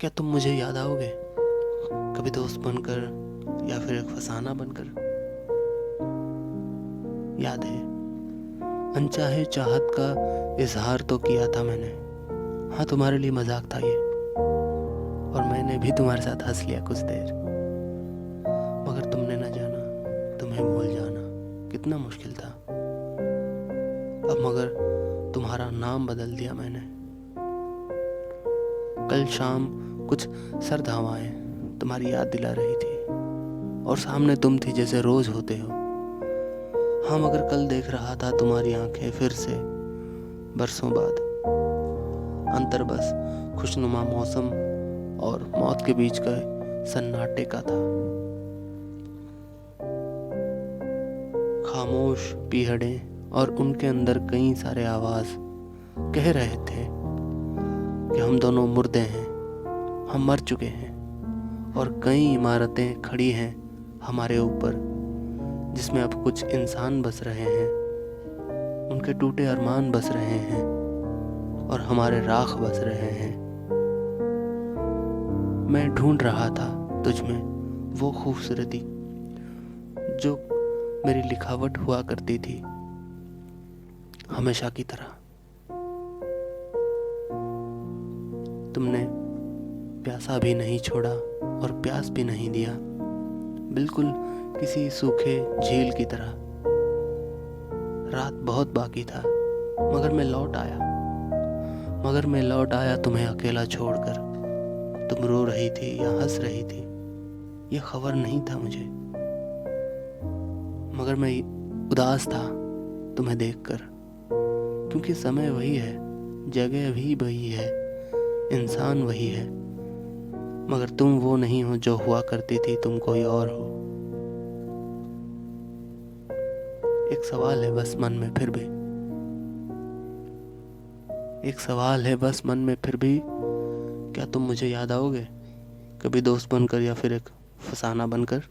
क्या तुम मुझे याद आओगे, कभी दोस्त बनकर या फिर एक फसाना बनकर? याद है, अनचाहे चाहत का इजहार तो किया था मैंने। हाँ, तुम्हारे लिए मजाक था ये, और मैंने भी तुम्हारे साथ हंस लिया कुछ देर। मगर तुमने न जाना, तुम्हें भूल जाना कितना मुश्किल था। अब मगर तुम्हारा नाम बदल दिया मैंने। कल शाम कुछ सर्द हवाएं तुम्हारी याद दिला रही थी, और सामने तुम थी जैसे रोज होते हो। हाँ, मगर कल देख रहा था तुम्हारी आंखें फिर से, बरसों बाद। अंतर बस खुशनुमा मौसम और मौत के बीच का सन्नाटे का था। खामोश पीहड़ें और उनके अंदर कई सारे आवाज कह रहे थे कि हम दोनों मुर्दे हैं, हम मर चुके हैं, और कई इमारतें खड़ी हैं हमारे ऊपर, जिसमें अब कुछ इंसान बस रहे हैं, उनके टूटे अरमान बस रहे हैं, और हमारे राख बस रहे हैं। मैं ढूंढ रहा था तुझ में वो खूबसूरती जो मेरी लिखावट हुआ करती थी हमेशा की तरह। तुमने प्यासा भी नहीं छोड़ा और प्यास भी नहीं दिया, बिल्कुल किसी सूखे झील की तरह। रात बहुत बाकी था, मगर मैं लौट आया तुम्हें अकेला छोड़कर। तुम रो रही थी या हंस रही थी, ये खबर नहीं था मुझे, मगर मैं उदास था तुम्हें देखकर। क्योंकि समय वही है, जगह भी वही है, इंसान वही है, मगर तुम वो नहीं हो जो हुआ करती थी, तुम कोई और हो। एक सवाल है बस मन में फिर भी, एक सवाल है बस मन में फिर भी, क्या तुम मुझे याद आओगे, कभी दोस्त बनकर या फिर एक फसाना बनकर?